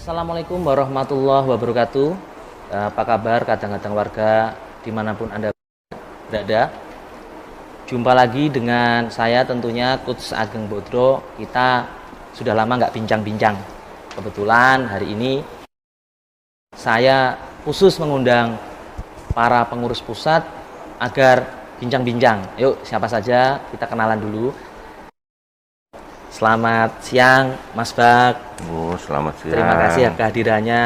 Assalamualaikum warahmatullahi wabarakatuh. Apa kabar kadang-kadang warga dimanapun Anda berada? Jumpa lagi dengan saya tentunya Coach Ageng Bodro. Kita sudah lama nggak bincang-bincang. Kebetulan hari ini saya khusus mengundang para pengurus pusat agar bincang-bincang. Yuk, siapa saja? Kita kenalan dulu. Selamat siang, Mas Bak. Selamat siang. Terima kasih ya kehadirannya.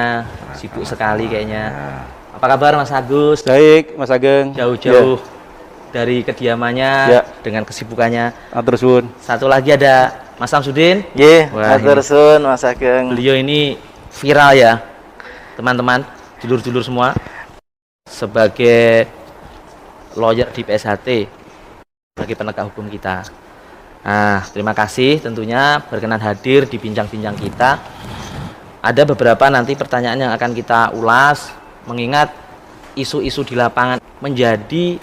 Sibuk sekali kayaknya. Apa kabar Mas Agus? Baik, Mas Ageng. Jauh-jauh dari kediamannya dengan kesibukannya. Atur suwun. Satu lagi ada Mas Samsudin. Atur suwun Mas Ageng. Beliau ini viral ya, teman-teman, dulur-dulur semua, sebagai lawyer di PSHT, bagi penegak hukum kita. Nah, terima kasih tentunya berkenan hadir di bincang-bincang kita. Ada beberapa nanti pertanyaan yang akan kita ulas, mengingat isu-isu di lapangan menjadi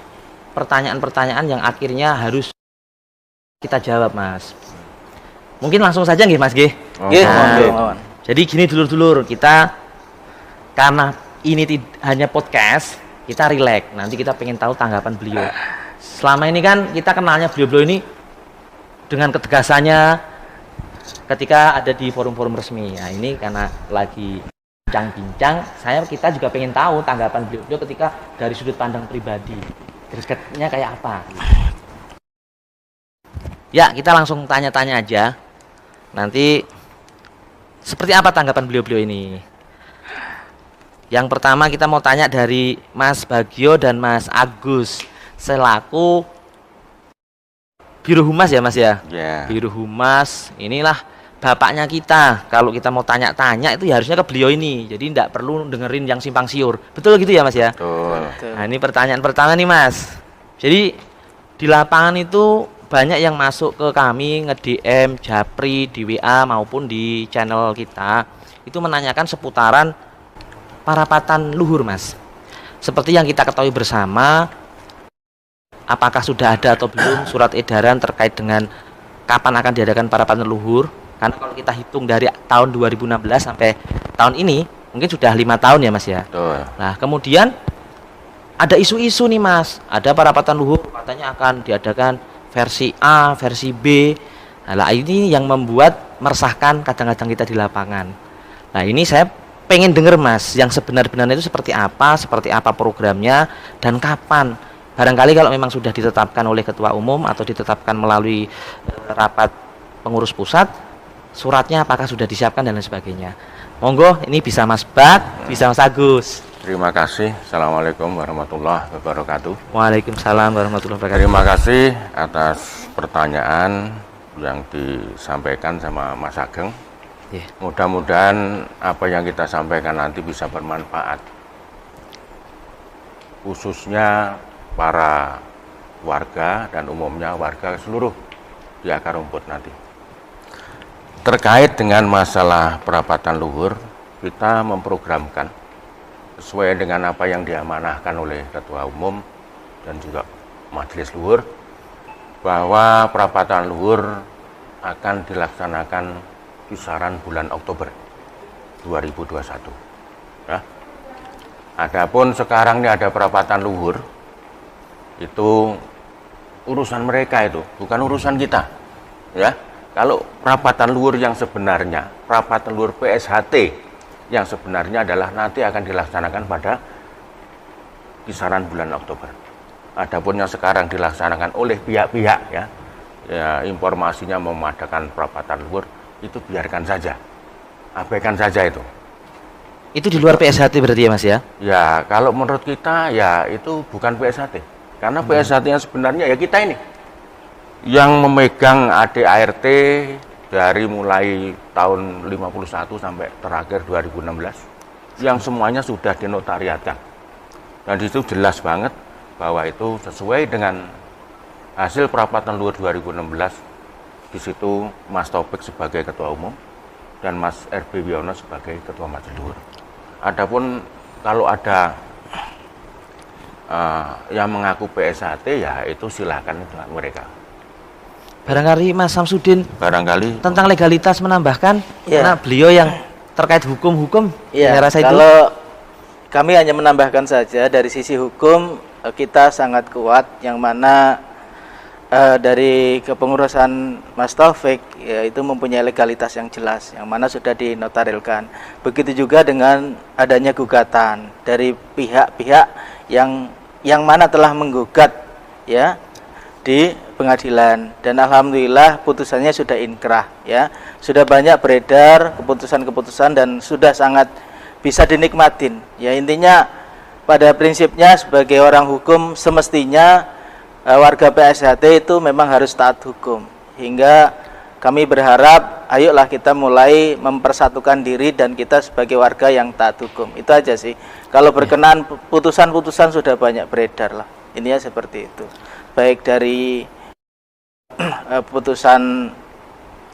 pertanyaan-pertanyaan yang akhirnya harus kita jawab, Mas. Mungkin langsung saja nggih, Mas nggih. Jadi gini dulur-dulur, kita karena ini hanya podcast, kita rileks. Nanti kita pengen tahu tanggapan beliau. Selama ini kan kita kenalnya beliau-beliau ini dengan ketegasannya ketika ada di forum-forum resmi. Nah, ini karena lagi bincang-bincang, kita juga pengen tahu tanggapan beliau ketika dari sudut pandang pribadi. Gregetnya kayak apa? Ya, kita langsung tanya-tanya aja. Nanti seperti apa tanggapan beliau-beliau ini? Yang pertama kita mau tanya dari Mas Bagio dan Mas Agus selaku Biro Humas ya Mas ya? Biro Humas, inilah bapaknya kita. Kalau kita mau tanya-tanya itu ya harusnya ke beliau ini. Jadi tidak perlu dengerin yang simpang siur. Betul gitu ya Mas ya? Betul. Nah, ini pertanyaan pertama nih Mas. Jadi di lapangan itu banyak yang masuk ke kami, nge-DM, japri, di WA maupun di channel kita. Itu menanyakan seputaran parapatan luhur Mas. Seperti yang kita ketahui bersama, apakah sudah ada atau belum surat edaran terkait dengan kapan akan diadakan parapatan luhur? Karena kalau kita hitung dari tahun 2016 sampai tahun ini, mungkin sudah 5 tahun ya Mas ya. Betul. Nah, kemudian ada isu-isu nih Mas, ada parapatan luhur katanya akan diadakan versi A, versi B. Nah, ini yang membuat meresahkan kadang-kadang kita di lapangan. Nah, ini saya pengen denger Mas, yang sebenar-benarnya itu seperti apa programnya, dan kapan. Barangkali kalau memang sudah ditetapkan oleh Ketua Umum atau ditetapkan melalui rapat pengurus pusat, suratnya apakah sudah disiapkan dan lain sebagainya. Monggo, ini bisa Mas Bak, bisa Mas Agus. Terima kasih. Assalamualaikum warahmatullahi wabarakatuh. Waalaikumsalam warahmatullahi wabarakatuh. Terima kasih atas pertanyaan yang disampaikan sama Mas Ageng. Mudah-mudahan apa yang kita sampaikan nanti bisa bermanfaat, khususnya para warga dan umumnya warga seluruh di akar rumput nanti. Terkait dengan masalah perapatan luhur, kita memprogramkan sesuai dengan apa yang diamanahkan oleh Ketua Umum dan juga Majelis Luhur, bahwa perapatan luhur akan dilaksanakan kisaran bulan Oktober 2021. Ya. Adapun sekarang ini ada perapatan luhur, itu urusan mereka, itu bukan urusan kita. Ya, kalau perapatan luhur yang sebenarnya, perapatan luhur PSHT yang sebenarnya adalah nanti akan dilaksanakan pada kisaran bulan Oktober. Adapun yang sekarang dilaksanakan oleh pihak-pihak ya, informasinya memadakan perapatan luhur, itu biarkan saja, abaikan saja itu. Itu di luar PSHT berarti ya Mas ya? Ya, kalau menurut kita ya itu bukan PSHT. Karena PSHT yang sebenarnya ya kita ini yang memegang ADART dari mulai tahun 51 sampai terakhir 2016, yang semuanya sudah dinotariatkan. Dan di situ jelas banget bahwa itu sesuai dengan hasil perapatan luhur 2016. Di situ Mas Taufik sebagai Ketua Umum dan Mas RB Wiono sebagai Ketua Majelis Luhur. Adapun kalau ada yang mengaku PSHT, ya itu silakan itu mereka. Barangkali Mas Samsudin Barangkali tentang legalitas menambahkan, karena beliau yang terkait hukum-hukum Iya, saya rasa itu. kalau kami hanya menambahkan saja dari sisi hukum kita sangat kuat, yang mana dari kepengurusan Mas Taufik ya, itu mempunyai legalitas yang jelas, yang mana sudah dinotarilkan. Begitu juga dengan adanya gugatan dari pihak-pihak yang mana telah menggugat ya di pengadilan, dan alhamdulillah putusannya sudah inkrah ya, sudah banyak beredar keputusan-keputusan dan sudah sangat bisa dinikmatin ya. Intinya pada prinsipnya sebagai orang hukum semestinya warga PSHT itu memang harus taat hukum, hingga kami berharap ayolah kita mulai mempersatukan diri dan kita sebagai warga yang taat hukum. Itu aja sih. Kalau berkenaan putusan-putusan sudah banyak beredar lah, intinya seperti itu, baik dari putusan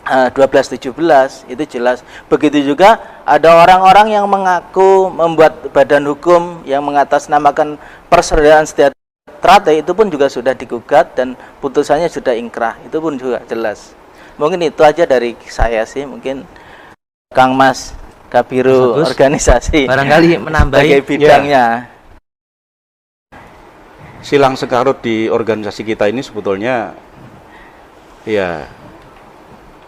1217 itu jelas. Begitu juga ada orang-orang yang mengaku membuat badan hukum yang mengatasnamakan persaudaraan sejahtera, itu pun juga sudah digugat dan putusannya sudah ingkrah, itu pun juga jelas. Mungkin itu aja dari saya sih, mungkin Kang Mas Kabiru Bagus. organisasi Barangkali menambahi sebagai bidangnya. Silang sekarut di organisasi kita ini sebetulnya ya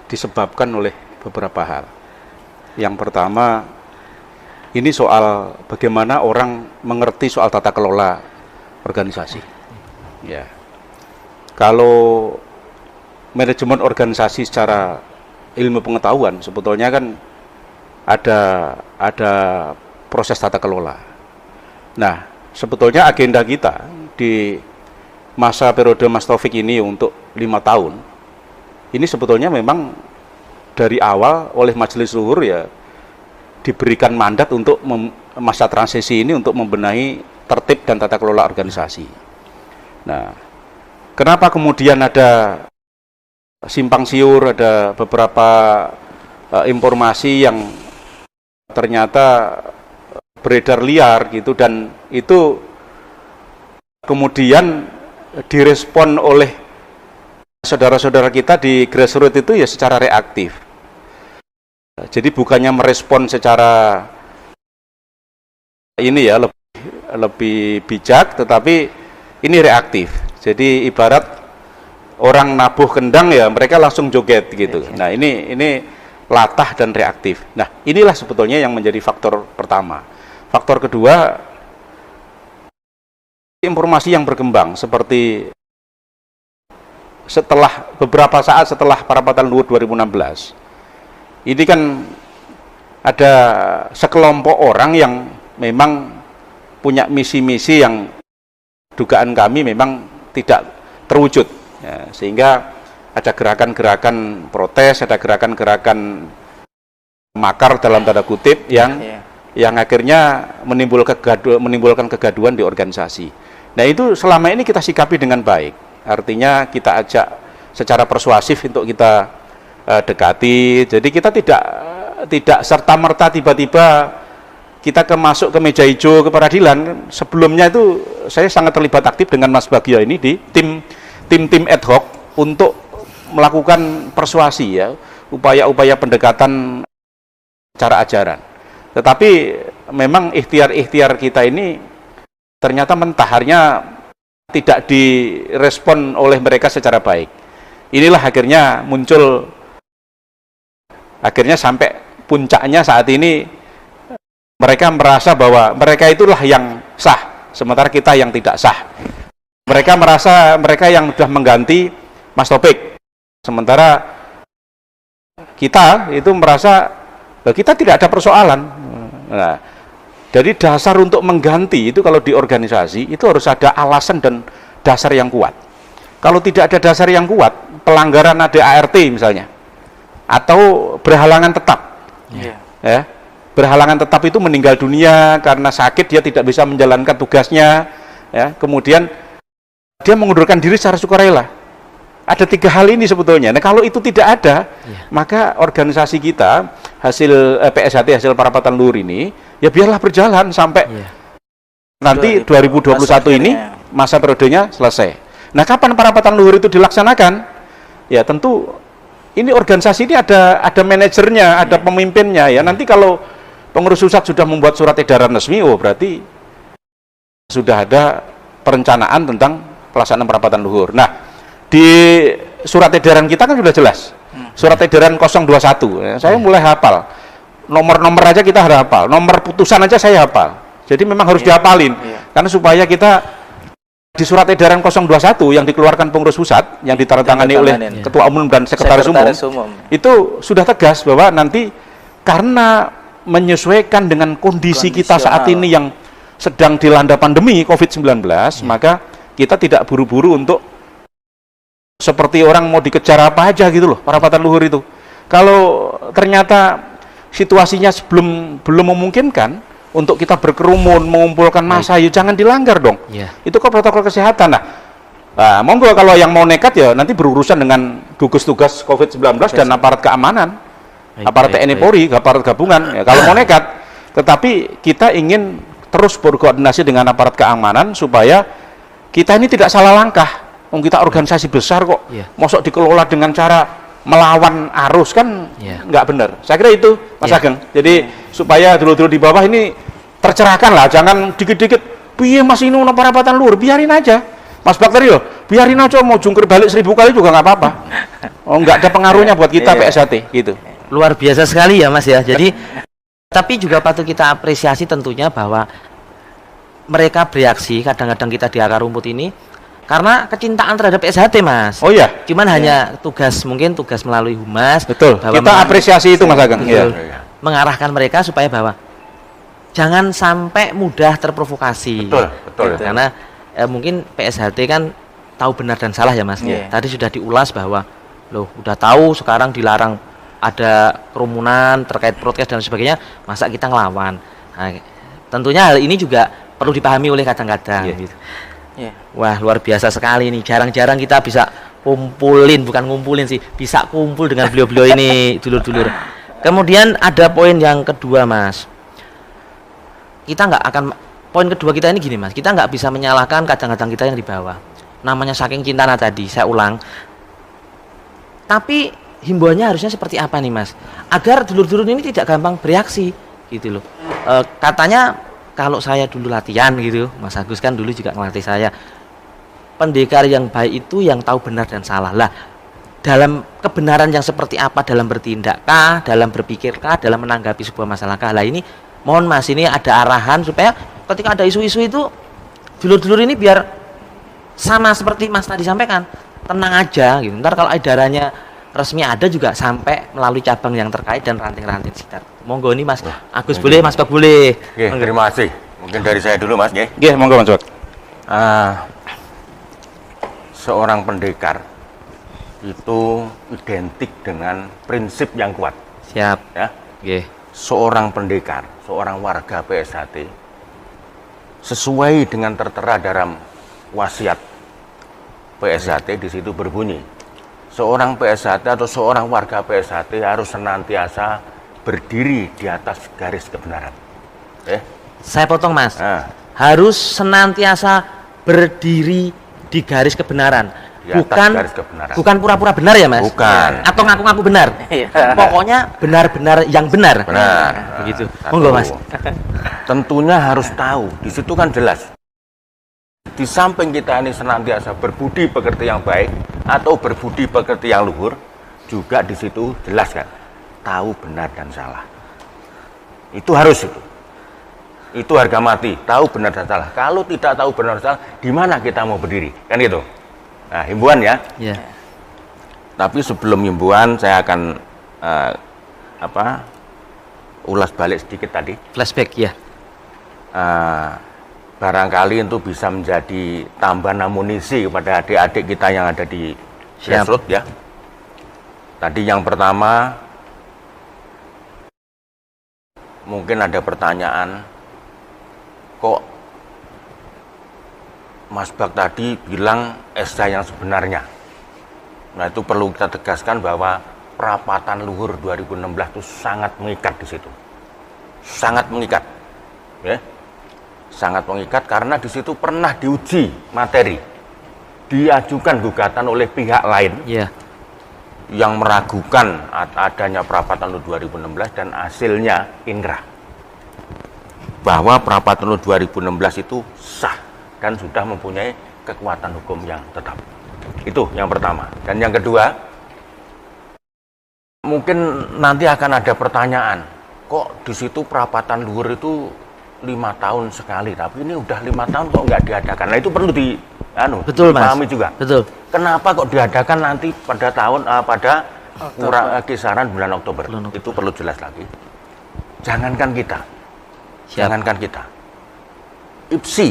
disebabkan oleh beberapa hal. Yang pertama, ini soal bagaimana orang mengerti soal tata kelola organisasi. Ya, kalau manajemen organisasi secara ilmu pengetahuan sebetulnya kan ada proses tata kelola. Nah, sebetulnya agenda kita di masa periode Mas Taufik ini untuk 5 tahun ini sebetulnya memang dari awal oleh Majelis Luhur ya diberikan mandat untuk masa transisi ini untuk membenahi tertib dan tata kelola organisasi. Nah, kenapa kemudian ada simpang siur, ada beberapa informasi yang ternyata beredar liar gitu, dan itu kemudian direspon oleh saudara-saudara kita di grassroots itu ya secara reaktif. Jadi bukannya merespon secara ini ya lebih bijak, tetapi ini reaktif. Jadi ibarat orang nabuh kendang ya mereka langsung joget gitu. Nah, ini latah dan reaktif. Nah, inilah sebetulnya yang menjadi faktor pertama. Faktor kedua, informasi yang berkembang seperti setelah beberapa saat setelah Parapatan Luhur 2016. Ini kan ada sekelompok orang yang memang punya misi-misi yang dugaan kami memang tidak terwujud ya, sehingga ada gerakan-gerakan protes, ada gerakan-gerakan makar dalam tanda kutip yang akhirnya menimbulkan kegaduhan di organisasi. Nah, itu selama ini kita sikapi dengan baik, artinya kita ajak secara persuasif untuk kita dekati. Jadi kita tidak serta-merta tiba-tiba kita masuk ke meja hijau ke peradilan. Sebelumnya itu saya sangat terlibat aktif dengan Mas Bagio ini di tim ad hoc untuk melakukan persuasi ya, upaya-upaya pendekatan cara ajaran. Tetapi memang ikhtiar-ikhtiar kita ini ternyata mentaharnya tidak direspon oleh mereka secara baik. Inilah akhirnya muncul, akhirnya sampai puncaknya saat ini mereka merasa bahwa mereka itulah yang sah, sementara kita yang tidak sah. Mereka merasa mereka yang sudah mengganti Mas Taufik, sementara kita itu merasa kita tidak ada persoalan. Nah, jadi dasar untuk mengganti itu kalau di organisasi itu harus ada alasan dan dasar yang kuat. Kalau tidak ada dasar yang kuat, pelanggaran ADART misalnya, atau berhalangan tetap, ya, berhalangan tetap itu meninggal dunia karena sakit, dia tidak bisa menjalankan tugasnya, ya, kemudian dia mengundurkan diri secara sukarela. Ada 3 hal ini sebetulnya. Nah, kalau itu tidak ada, maka organisasi kita hasil PSHT hasil Parapatan Luhur ini ya biarlah berjalan sampai nanti 2021 ini masa periodenya selesai. Nah, kapan Parapatan Luhur itu dilaksanakan? Ya tentu ini organisasi ini ada manajernya, ada pemimpinnya ya. Nanti kalau pengurus pusat sudah membuat surat edaran resmi, oh berarti sudah ada perencanaan tentang pelaksanaan perapatan luhur. Nah, di surat edaran kita kan sudah jelas. Surat edaran 021. Ya, saya mulai hafal. Nomor-nomor aja kita harus hafal. Nomor putusan aja saya hafal. Jadi memang harus dihafalin. Karena supaya kita di surat edaran 021 yang dikeluarkan pengurus pusat yang ditandatangani oleh Ketua Umum dan Sekretaris Umum, itu sudah tegas bahwa nanti karena menyesuaikan dengan kondisi kita saat ini yang sedang dilanda pandemi COVID-19, maka kita tidak buru-buru untuk seperti orang mau dikejar apa aja gitu loh, perapatan luhur itu. Kalau ternyata situasinya belum memungkinkan untuk kita berkerumun, mengumpulkan massa, ya jangan dilanggar dong. Itu kok protokol kesehatan. Nah, monggo kalau yang mau nekat ya nanti berurusan dengan gugus tugas COVID-19 dan aparat keamanan, aparat TNI Polri, aparat gabungan. Ya, kalau mau nekat, tetapi kita ingin terus berkoordinasi dengan aparat keamanan supaya kita ini tidak salah langkah. Kita organisasi besar kok, mosok dikelola dengan cara melawan arus kan nggak benar. Saya kira itu, Mas Ageng. Jadi supaya dulu-dulu di bawah ini tercerahkan lah, jangan dikit-dikit, piye Mas ini ono perapatan luhur, biarin aja. Mas Bakteri loh, biarin aja, mau jungkir balik 1000 kali juga nggak apa-apa. Oh, nggak ada pengaruhnya buat kita PSHT gitu. Luar biasa sekali ya Mas ya. Jadi tapi juga patut kita apresiasi tentunya bahwa mereka bereaksi kadang-kadang kita di akar rumput ini karena kecintaan terhadap PSHT Mas. Oh iya. Cuman hanya mungkin tugas melalui humas. Betul. Kita apresiasi itu Mas Ageng. Mengarahkan mereka supaya bahwa jangan sampai mudah terprovokasi. Betul. Karena mungkin PSHT kan tahu benar dan salah ya Mas. Tadi sudah diulas bahwa loh udah tahu sekarang dilarang ada kerumunan terkait protes dan sebagainya, masa kita ngelawan. Nah, tentunya hal ini juga perlu dipahami oleh kadang-kadang gitu. Wah, luar biasa sekali nih. Jarang-jarang kita bisa bukan ngumpulin sih, bisa kumpul dengan beliau-beliau ini, dulur-dulur. Kemudian ada poin yang kedua Mas. Poin kedua kita ini gini Mas, kita nggak bisa menyalahkan kadang-kadang kita yang di bawah. Namanya saking cintanya tadi, saya ulang. Tapi himbauannya harusnya seperti apa nih Mas? Agar dulur-dulur ini tidak gampang bereaksi gitu loh. Katanya kalau saya dulu latihan gitu, Mas Agus kan dulu juga ngelatih saya. Pendekar yang baik itu yang tahu benar dan salah. Lah, dalam kebenaran yang seperti apa dalam bertindakkah, dalam berpikirkah, dalam menanggapi sebuah masalahkah? Lah ini mohon Mas, ini ada arahan supaya ketika ada isu-isu itu dulur-dulur ini biar sama seperti Mas tadi sampaikan, tenang aja gitu. Ntar kalau edarannya resmi ada juga sampai melalui cabang yang terkait dan ranting-ranting sekitar. Monggo nih Mas Agus boleh, Mas Bak boleh. Terima kasih. Mungkin dari saya dulu Mas. Monggo Mas Bak. Seorang pendekar itu identik dengan prinsip yang kuat. Siap. Ya. Seorang pendekar, seorang warga PSHT sesuai dengan tertera dalam wasiat PSHT di situ berbunyi, seorang PSHT atau seorang warga PSHT harus senantiasa berdiri di atas garis kebenaran. Saya potong Mas. Harus senantiasa berdiri di garis kebenaran. Bukan pura-pura benar ya Mas? Bukan. Atau ngaku-ngaku benar. Pokoknya benar-benar yang benar. Benar. Begitu. Monggo Mas. Tentunya harus tahu. Di situ kan jelas. Di samping kita ini senantiasa berbudi pekerti yang baik atau berbudi pekerti yang luhur, juga di situ jelas kan, tahu benar dan salah. Itu harus itu. Itu harga mati, tahu benar dan salah. Kalau tidak tahu benar dan salah, di mana kita mau berdiri? Kan itu. Nah, himbauan ya. Tapi sebelum himbauan, saya akan ulas balik sedikit tadi. Flashback ya. Barangkali itu bisa menjadi tambahan amunisi kepada adik-adik kita yang ada di grassroots ya. Tadi yang pertama, mungkin ada pertanyaan, kok Mas Bak tadi bilang SK yang sebenarnya. Nah, itu perlu kita tegaskan bahwa perapatan luhur 2016 itu sangat mengikat di situ. Sangat mengikat. Ya. Sangat mengikat karena di situ pernah diuji materi. Diajukan gugatan oleh pihak lain. yang meragukan adanya perapatan LUHUR 2016 dan hasilnya inkrah bahwa perapatan LUHUR 2016 itu sah dan sudah mempunyai kekuatan hukum yang tetap. Itu yang pertama. Dan yang kedua, mungkin nanti akan ada pertanyaan, kok di situ perapatan LUHUR itu 5 tahun sekali, tapi ini udah 5 tahun kok nggak diadakan. Nah itu perlu Betul, Mas. dipahami juga. Betul. Kenapa kok diadakan nanti pada kisaran bulan Oktober? Itu perlu jelas lagi. Jangankan kita, IPSI,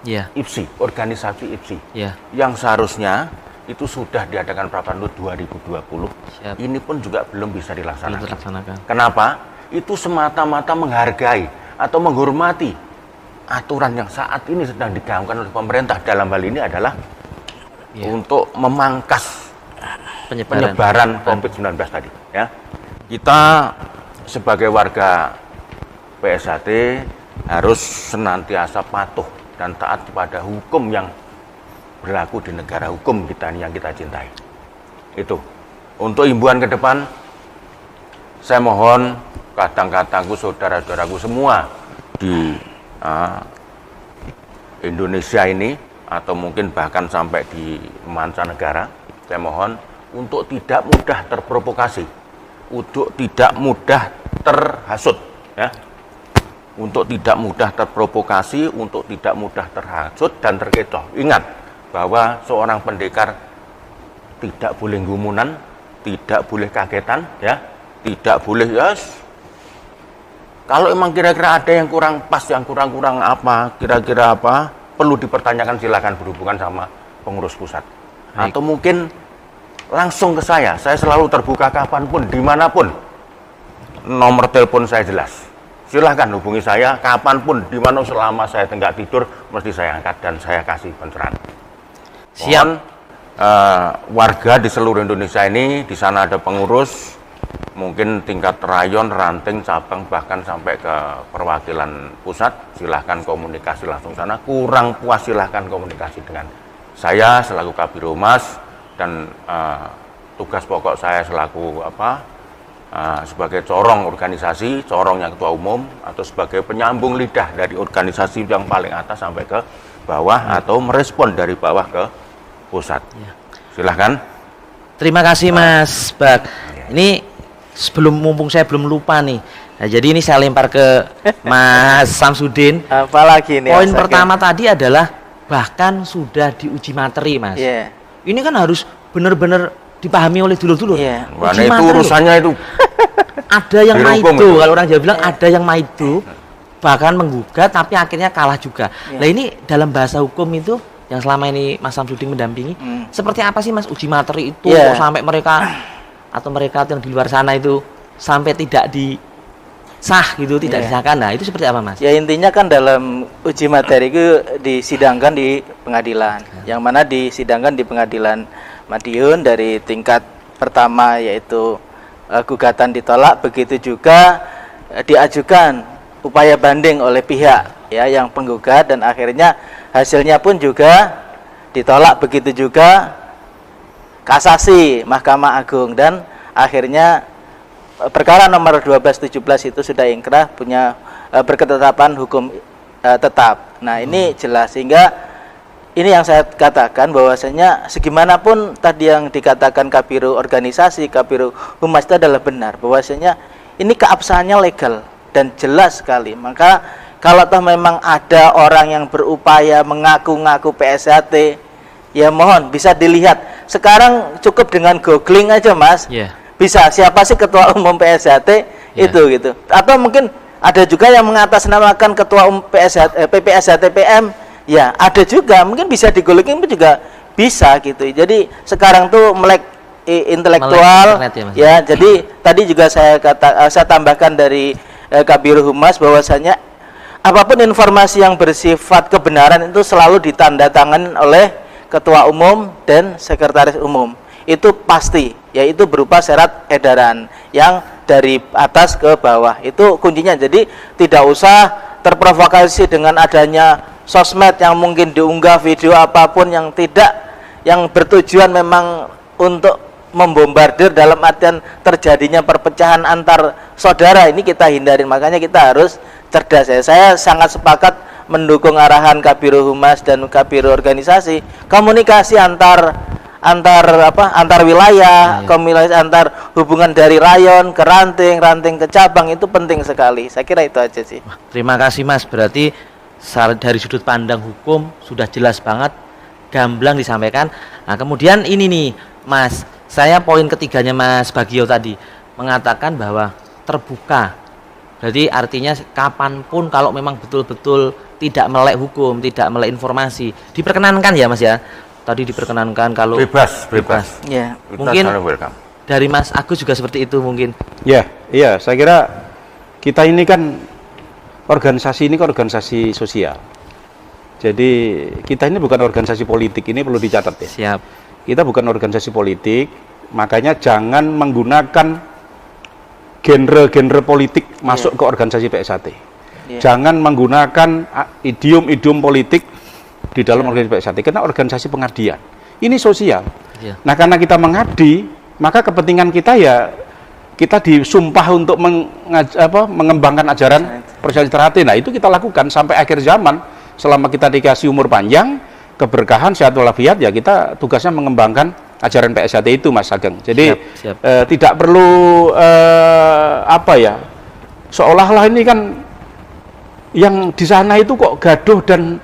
Ya. IPSI, organisasi IPSI, Ya. yang seharusnya itu sudah diadakan perapatan LUHUR 2020, Siap. ini pun juga belum bisa Belum dilaksanakan. terlaksanakan. Kenapa? Itu semata-mata menghargai atau menghormati aturan yang saat ini sedang digaungkan oleh pemerintah. Dalam hal ini adalah untuk memangkas penyebaran COVID-19 tadi. Ya, kita sebagai warga PSHT harus senantiasa patuh dan taat kepada hukum yang berlaku di negara hukum kita ini yang kita cintai. Itu. Untuk himbauan ke depan, saya mohon kadang-kadangku, saudara-saudaraku semua di Indonesia ini atau mungkin bahkan sampai di mancanegara, saya mohon untuk tidak mudah terprovokasi, untuk tidak mudah terhasut, ya. Untuk tidak mudah terprovokasi, untuk tidak mudah terhasut dan terkecoh. Ingat bahwa seorang pendekar tidak boleh gumunan, tidak boleh kagetan, ya, tidak boleh kalau emang kira-kira ada yang kurang pas, yang kurang apa, kira-kira apa, perlu dipertanyakan, silakan berhubungan sama pengurus pusat. Baik. Atau mungkin langsung ke saya selalu terbuka kapanpun, dimanapun. Nomor telepon saya jelas. Silahkan hubungi saya kapanpun, dimana selama saya nggak tidur, mesti saya angkat dan saya kasih pencerahan. Siap. Warga di seluruh Indonesia ini, di sana ada pengurus, mungkin tingkat rayon, ranting, cabang, bahkan sampai ke perwakilan pusat, silahkan komunikasi langsung sana. Kurang puas silahkan komunikasi dengan saya selaku Kabiro Humas, dan tugas pokok saya selaku sebagai corong organisasi, corongnya ketua umum, atau sebagai penyambung lidah dari organisasi yang paling atas sampai ke bawah, atau merespon dari bawah ke pusat. Silahkan. Terima kasih Mas Bak. Ini mumpung saya belum lupa nih. Nah, jadi ini saya lempar ke Mas Samsudin. Apalagi nih? Poin pertama tadi adalah bahkan sudah diuji materi, Mas. Yeah. Ini kan harus benar-benar dipahami oleh dulur-dulur. Yeah. Mana itu urusannya itu. Ada yang Dihukum maido, itu. kalau orang Jawa bilang ada yang maido, bahkan menggugat tapi akhirnya kalah juga. Nah ini dalam bahasa hukum itu yang selama ini Mas Samsudin mendampingi, seperti apa sih Mas uji materi itu kok sampai mereka atau mereka yang di luar sana itu sampai tidak disah gitu, tidak disahkan. Nah itu seperti apa Mas? Ya intinya kan dalam uji materi itu disidangkan di pengadilan, yang mana disidangkan di pengadilan Madiun dari tingkat pertama yaitu gugatan ditolak, begitu juga diajukan upaya banding oleh pihak ya yang penggugat, dan akhirnya hasilnya pun juga ditolak, begitu juga kasasi Mahkamah Agung, dan akhirnya perkara nomor 1217 itu sudah ingkrah, punya berketetapan hukum tetap. Nah ini jelas, sehingga ini yang saya katakan bahwasanya segimanapun tadi yang dikatakan Kabiro organisasi, Kabiro Humas itu adalah benar, bahwasanya ini keabsahannya legal dan jelas sekali. Maka kalau toh memang ada orang yang berupaya mengaku-ngaku PSHT, ya mohon bisa dilihat. Sekarang cukup dengan googling aja Mas. Bisa siapa sih ketua umum PSHT itu gitu. Atau mungkin ada juga yang mengatasnamakan ketua umum PPSHT PM. Ya ada juga, mungkin bisa digolongin juga bisa gitu. Jadi sekarang tuh melek intelektual ya. Jadi tadi juga saya tambahkan dari Kabiro Humas bahwasanya apapun informasi yang bersifat kebenaran itu selalu ditandatangani oleh ketua umum dan sekretaris umum. Itu pasti, yaitu berupa syarat edaran yang dari atas ke bawah. Itu kuncinya. Jadi tidak usah terprovokasi dengan adanya sosmed yang mungkin diunggah video apapun yang tidak, yang bertujuan memang untuk membombardir dalam artian terjadinya perpecahan antar saudara, ini kita hindarin. Makanya kita harus cerdas ya. Saya sangat sepakat mendukung arahan Kabiro Humas dan Kabiro organisasi, komunikasi antar wilayah, komunikasi antar hubungan dari rayon ke ranting, ranting ke cabang, itu penting sekali. Saya kira itu aja sih. Terima kasih Mas, berarti dari sudut pandang hukum sudah jelas banget, gamblang disampaikan. Nah, kemudian ini nih Mas, saya poin ketiganya Mas Bagio tadi mengatakan bahwa terbuka. Berarti artinya kapanpun kalau memang betul-betul tidak melek hukum, tidak melek informasi, diperkenankan ya Mas ya. Tadi diperkenankan kalau bebas. Ya. Kita Mungkin welcome. dari Mas Agus juga seperti itu mungkin. Ya, iya, saya kira kita ini kan organisasi sosial. Jadi kita ini bukan organisasi politik, ini perlu dicatat ya. Siap. Kita bukan organisasi politik, makanya jangan menggunakan genre politik masuk ke organisasi PSHT. Jangan menggunakan idiom politik di dalam organisasi PSHT, karena organisasi pengabdian. Ini sosial. Nah, karena kita mengabdi, maka kepentingan kita ya kita disumpah untuk mengembangkan ajaran PSHT. Nah, itu kita lakukan sampai akhir zaman. Selama kita dikasih umur panjang, keberkahan, sehat walafiat, ya kita tugasnya mengembangkan ajaran PSHT itu, Mas Ageng. Jadi siap. Tidak perlu seolah-olah ini kan yang di sana itu kok gaduh dan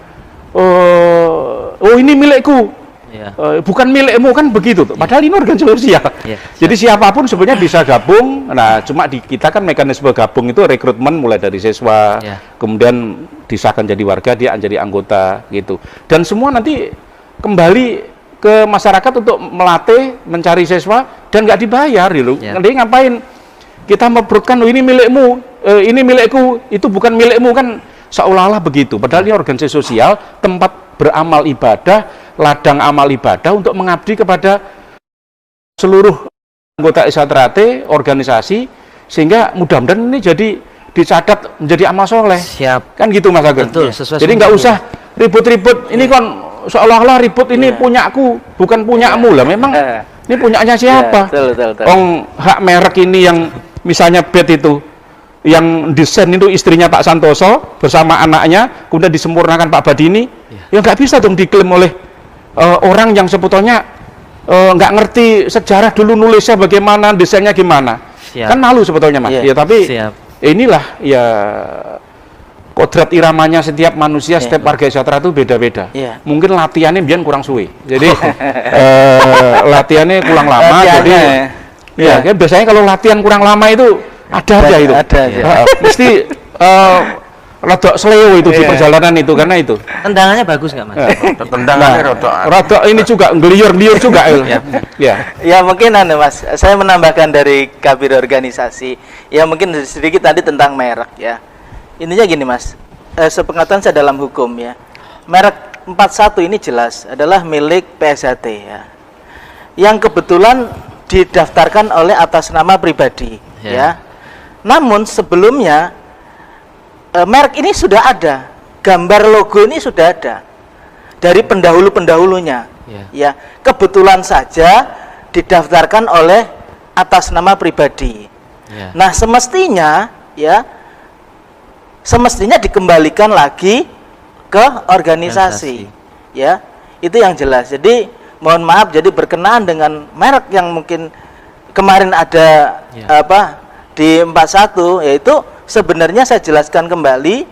oh ini milikku, bukan milikmu, kan begitu. Padahal ini organisasi sosial. Jadi siapapun sebenarnya bisa gabung. Nah, cuma di kita kan mekanisme gabung itu rekrutmen mulai dari siswa, kemudian disahkan jadi warga, dia jadi anggota gitu. Dan semua nanti kembali ke masyarakat untuk melatih, mencari siswa, dan nggak dibayar gitu. Nanti ngapain kita mebrutkan, oh ini milikmu, ini milikku, itu bukan milikmu, kan seolah-olah begitu. Padahal ini organisasi sosial, tempat beramal ibadah, ladang amal ibadah untuk mengabdi kepada seluruh anggota SHT, organisasi, sehingga mudah-mudahan ini jadi dicatat menjadi amal soleh. Siap. Kan gitu Mas Ageng. Betul, sesuai. Jadi nggak usah ribut-ribut. Ini kan seolah-olah ribut, ini punyaku, bukan punyamu lah. Memang ini punyanya siapa? Hak merek ini yang misalnya bed itu, yang desain itu istrinya Pak Santoso bersama anaknya, kemudian disempurnakan Pak Badini, ya nggak bisa dong diklaim oleh orang yang sebetulnya nggak ngerti sejarah dulu, nulisnya bagaimana, desainnya gimana. Kan malu sebetulnya Mas. Ya tapi inilah ya kodrat iramanya setiap manusia, setiap warga sejahtera itu beda-beda. Mungkin latihannya biar kurang suwe, jadi latihannya kurang lama. Jadi kan biasanya kalau latihan kurang lama itu ada aja itu. Mesti rodok seleo itu di perjalanan itu, karena itu. Tendangannya bagus nggak Mas? Tendangannya rodok ini juga ngeliur-ngeliur juga. Ya mungkin Mas, saya menambahkan dari Kabiro organisasi. Ya mungkin sedikit tadi tentang merek ya. Intinya gini Mas, sepengetahuan saya dalam hukum ya, merek 41 ini jelas adalah milik PSHT ya, yang kebetulan didaftarkan oleh atas nama pribadi ya. Namun sebelumnya merek ini sudah ada, gambar logo ini sudah ada dari pendahulu-pendahulunya ya. Kebetulan saja didaftarkan oleh atas nama pribadi. Nah, semestinya dikembalikan lagi ke organisasi. Ya, itu yang jelas. Jadi mohon maaf, jadi berkenaan dengan merek yang mungkin kemarin ada di 41, yaitu sebenarnya saya jelaskan kembali,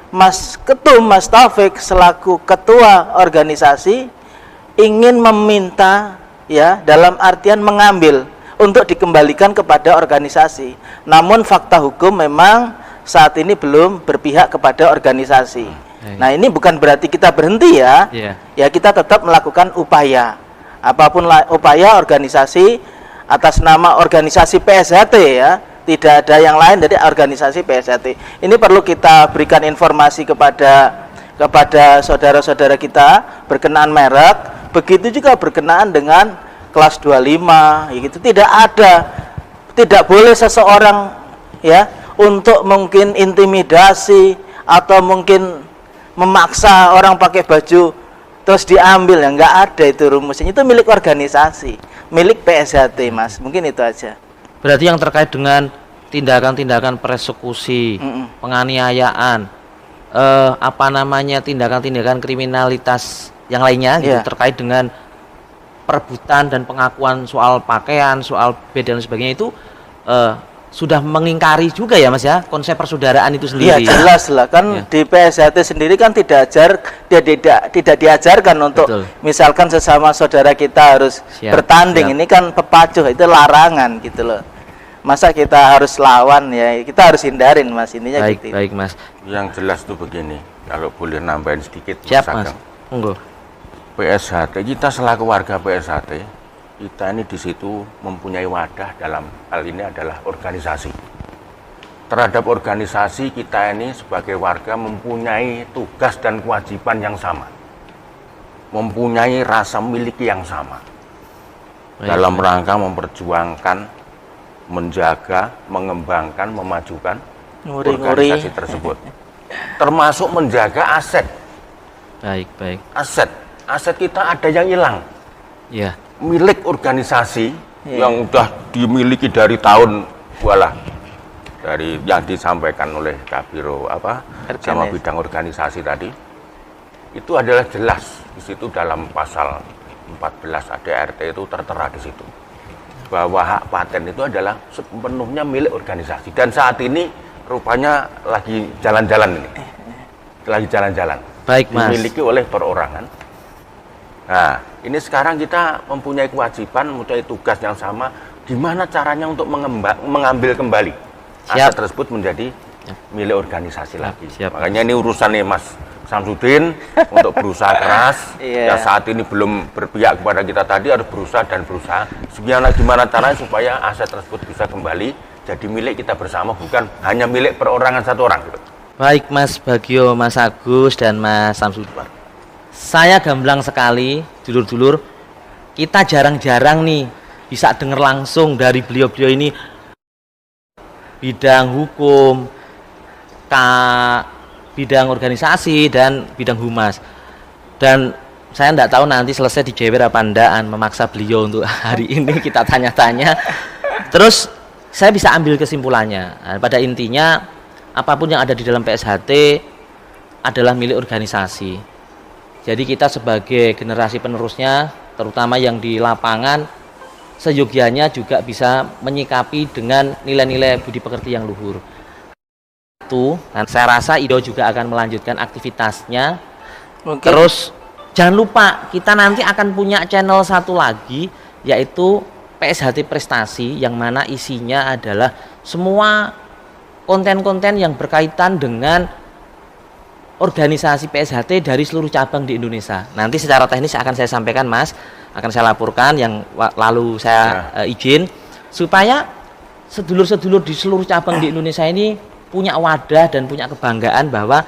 Mas Ketum, Mas Taufik selaku ketua organisasi ingin meminta dalam artian mengambil untuk dikembalikan kepada organisasi. Namun fakta hukum memang saat ini belum berpihak kepada organisasi. Nah, ini bukan berarti kita berhenti ya. Ya, kita tetap melakukan upaya. Apapun upaya organisasi atas nama organisasi PSHT ya. Tidak ada yang lain dari organisasi PSHT. Ini perlu kita berikan informasi kepada saudara-saudara kita berkenaan merek, begitu juga berkenaan dengan kelas 25 gitu. Tidak boleh seseorang untuk mungkin intimidasi atau mungkin memaksa orang pakai baju terus diambil, ya nggak ada itu rumusnya. Itu milik organisasi. milik PSHT, Mas. Mungkin itu aja. Berarti yang terkait dengan tindakan-tindakan persekusi, penganiayaan, apa namanya, tindakan-tindakan kriminalitas yang lainnya gitu, terkait dengan perebutan dan pengakuan soal pakaian, soal bed dan sebagainya itu sudah mengingkari juga ya Mas ya konsep persaudaraan itu sendiri. Iya, jelas lah kan di PSHT sendiri kan tidak diajarkan untuk misalkan sesama saudara kita harus bertanding. Ini kan pepacuh, itu larangan gitu loh. Masa kita harus lawan, ya kita harus hindarin, Mas, intinya baik, gitu. Baik Mas. Yang jelas tuh begini, kalau boleh nambahin sedikit. Siap Mas, monggo. PSHT, kita selaku warga PSHT, kita ini di situ mempunyai wadah, dalam hal ini adalah organisasi. Terhadap organisasi, kita ini sebagai warga mempunyai tugas dan kewajiban yang sama, mempunyai rasa miliki yang sama, dalam rangka memperjuangkan, menjaga, mengembangkan, memajukan organisasi tersebut, termasuk menjaga aset. Baik. Aset kita ada yang hilang. Ya. Milik organisasi yang sudah dimiliki dari tahun dari yang disampaikan oleh Kabiro sama bidang organisasi tadi, itu adalah jelas di situ dalam pasal 14 ADRT itu tertera di situ bahwa hak paten itu adalah sepenuhnya milik organisasi, dan saat ini rupanya lagi jalan-jalan. Baik Mas. Dimiliki oleh perorangan. Nah, ini sekarang kita mempunyai kewajiban, mempunyai tugas yang sama, gimana caranya untuk mengambil kembali aset tersebut menjadi milik organisasi lagi. Makanya ini urusannya Mas Samsudin untuk berusaha keras. Yang saat ini belum berpihak kepada kita tadi, harus berusaha gimana caranya supaya aset tersebut bisa kembali jadi milik kita bersama, bukan hanya milik perorangan satu orang gitu. Baik Mas Bagio, Mas Agus, dan Mas Samsudin. Saya gamblang sekali, dulur-dulur, kita jarang-jarang nih bisa dengar langsung dari beliau-beliau ini bidang hukum, bidang organisasi, dan bidang humas. Dan saya tidak tahu nanti selesai dijewer apa andaan memaksa beliau untuk hari ini kita tanya-tanya. Terus saya bisa ambil kesimpulannya. Nah, pada intinya apapun yang ada di dalam PSHT adalah milik organisasi. Jadi kita sebagai generasi penerusnya, terutama yang di lapangan, seyogianya juga bisa menyikapi dengan nilai-nilai budi pekerti yang luhur. Dan saya rasa Ido juga akan melanjutkan aktivitasnya. Terus jangan lupa kita nanti akan punya channel satu lagi, yaitu PSHT Prestasi, yang mana isinya adalah semua konten-konten yang berkaitan dengan organisasi PSHT dari seluruh cabang di Indonesia. Nanti secara teknis akan saya sampaikan Mas, akan saya laporkan yang lalu saya izin, supaya sedulur-sedulur di seluruh cabang di Indonesia ini punya wadah dan punya kebanggaan bahwa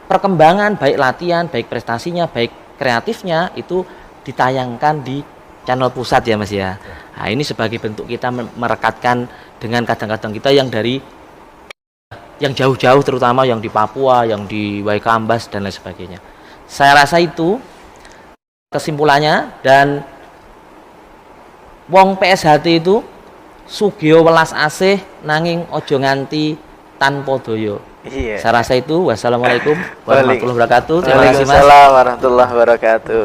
perkembangan baik latihan, baik prestasinya, baik kreatifnya itu ditayangkan di channel pusat ya Mas ya. Nah, ini sebagai bentuk kita merekatkan dengan kadang-kadang kita yang dari yang jauh-jauh, terutama yang di Papua, yang di Waikambas dan lain sebagainya. Saya rasa itu kesimpulannya, dan wong PSHT itu sugio welas asih nanging ojo nganti tanpa doyo. Saya rasa itu. Wassalamualaikum warahmatullahi wabarakatuh. Terima kasih Mas. Waalaikumsalam warahmatullahi wabarakatuh.